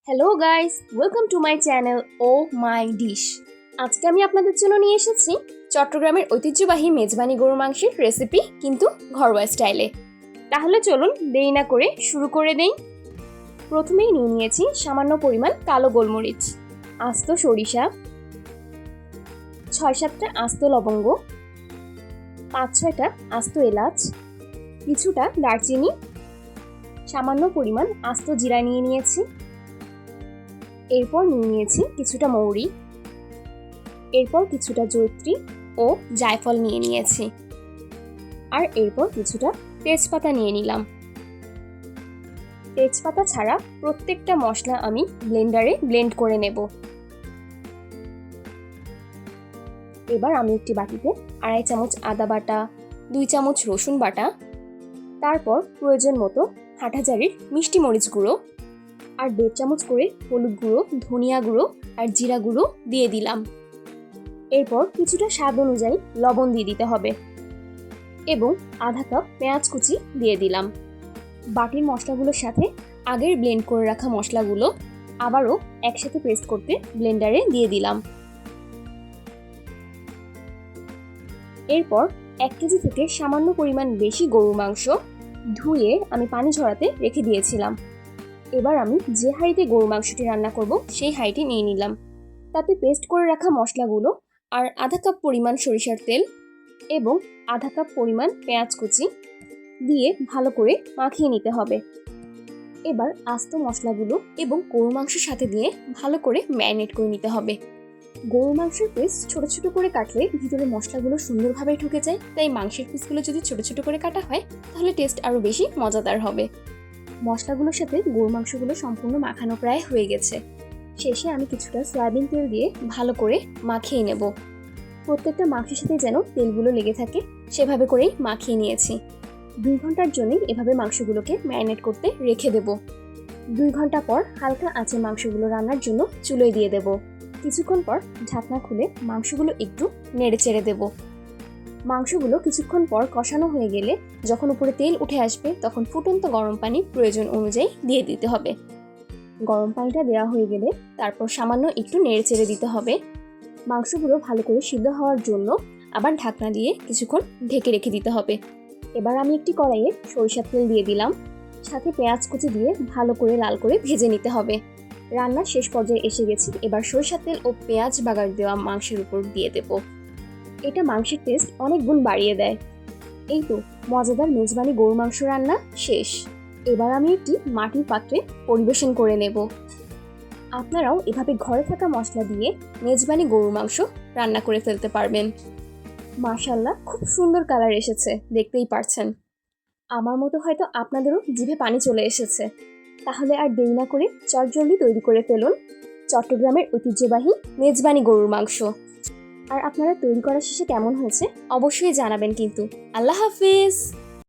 Hello guys, welcome to my channel oh my dish. আজকে আমি আপনাদের জন্য নিয়ে এসেছি চট্টগ্রামের ঐতিহ্যবাহী মেজবানি গরুর মাংসের রেসিপি, কিন্তু ঘরোয়া স্টাইলে। তাহলে চলুন দেরি না করে শুরু করে দেই। প্রথমেই নিয়ে নিয়েছি সামান্য পরিমাণ কালো গোলমরিচ, আস্ত সরিষা, 6-7টা আস্ত লবঙ্গ, 5-6টা আস্ত এলাচ, কিছুটা দারচিনি, সামান্য পরিমাণ আস্ত জিরা নিয়ে নিয়েছি। এরপর নিয়ে নিয়েছি কিছুটা মৌরি, এরপর কিছুটা জয়িত্রী ও জায়ফল নিয়ে নিয়েছি, আর এরপর কিছুটা তেজপাতা নিয়ে নিলাম। তেজপাতা ছাড়া প্রত্যেকটা মশলা আমি ব্লেন্ডারে ব্লেন্ড করে নেব। এবার আমি একটি বাটিতে 2.5 চামচ আদা বাটা, 2 চামচ রসুন বাটা, তারপর প্রয়োজন মতো হাঁটাজারির মিষ্টি মরিচ গুঁড়ো আর 1.5 চামচ করে হলুদ গুঁড়ো, ধনিয়া গুঁড়ো আর জিরা গুঁড়ো দিয়ে দিলাম। এরপর কিছুটা স্বাদ অনুযায়ী লবণ দিয়ে দিতে হবে এবং আধা কাপ পেঁয়াজ কুচি দিয়ে দিলাম। বাটির মশলাগুলোর সাথে আগের ব্লেন্ড করে রাখা মশলাগুলো আবারও একসাথে পেস্ট করতে ব্লেন্ডারে দিয়ে দিলাম। এরপর 1 কেজি থেকে সামান্য পরিমাণ বেশি গরুর মাংস ধুয়ে আমি পানি ঝরাতে রেখে দিয়েছিলাম। এবার আমি যে হাঁড়িতে গরুর মাংসটি রান্না করব সেই হাঁড়িটি নিয়ে নিলাম। তাতে পেস্ট করে রাখা মশলাগুলো আর আধা কাপ পরিমাণ সরিষার তেল এবং আধা কাপ পরিমাণ পেঁয়াজ কুচি দিয়ে ভালো করে মাখিয়ে নিতে হবে। এবার আস্ত মশলাগুলো এবং গরুর মাংসের সাথে দিয়ে ভালো করে ম্যারিনেট করে নিতে হবে। গরুর মাংসের পিস ছোট ছোট করে কাটলে ভিতরে মশলাগুলো সুন্দরভাবে ঢুকে যায়, তাই মাংসের পিসগুলো যদি ছোট ছোট করে কাটা হয় তাহলে টেস্ট আরও বেশি মজাদার হবে। মশলাগুলোর সাথে গরুর মাংসগুলো সম্পূর্ণ মাখানো প্রায় হয়ে গেছে। শেষে আমি কিছুটা সয়াবিন তেল দিয়ে ভালো করে মাখিয়ে নেব। প্রত্যেকটা মাংসের সাথে যেন তেলগুলো লেগে থাকে সেভাবে করেই মাখিয়ে নিয়েছি। 2 ঘন্টার জন্যই এভাবে মাংসগুলোকে ম্যারিনেট করতে রেখে দেব। 2 ঘন্টা পর হালকা আঁচে মাংসগুলো রান্নার জন্য চুলোয় দিয়ে দেব। কিছুক্ষণ পর ঢাকনা খুলে মাংসগুলো একটু নেড়ে চেড়ে দেব। মাংসগুলো কিছুক্ষণ পর কষানো হয়ে গেলে যখন উপরে তেল উঠে আসবে তখন ফুটন্ত গরম পানি প্রয়োজন অনুযায়ী দিয়ে দিতে হবে। গরম পানিটা দেওয়া হয়ে গেলে তারপর সামান্য একটু নেড়ে চেড়ে দিতে হবে। মাংসগুলো ভালো করে সিদ্ধ হওয়ার জন্য আবার ঢাকনা দিয়ে কিছুক্ষণ ঢেকে রেখে দিতে হবে। এবার আমি একটি কড়াইয়ে সরিষার তেল দিয়ে দিলাম, সাথে পেঁয়াজ কুচি দিয়ে ভালো করে লাল করে ভেজে নিতে হবে। রান্নার শেষ পর্যায়ে এসে গেছি। এবার সরিষার তেল ও পেঁয়াজ বাগার দেওয়া মাংসের উপর দিয়ে দেব। এটা মাংসের টেস্ট অনেক গুণ বাড়িয়ে দেয়। এই তো মজাদার মেজবানি গরুর মাংস রান্না শেষ। এবার আমি একটি মাটির পাত্রে পরিবেশন করে নেব। আপনারাও এভাবে ঘরে থাকা মশলা দিয়ে মেজবানি গরুর মাংস রান্না করে ফেলতে পারবেন। মাশাআল্লাহ, খুব সুন্দর কালার এসেছে, দেখতেই পারছেন। আমার মতো হয়তো আপনাদেরও জিভে পানি চলে এসেছে। তাহলে আর দেরি না করে চটজলদি তৈরি করে ফেলুন চট্টগ্রামের ঐতিহ্যবাহী মেজবানি গরুর মাংস। আর আপনারা তৈরি করা শেষে কেমন হয়েছে অবশ্যই জানাবেন কিন্তু। আল্লাহ হাফিজ।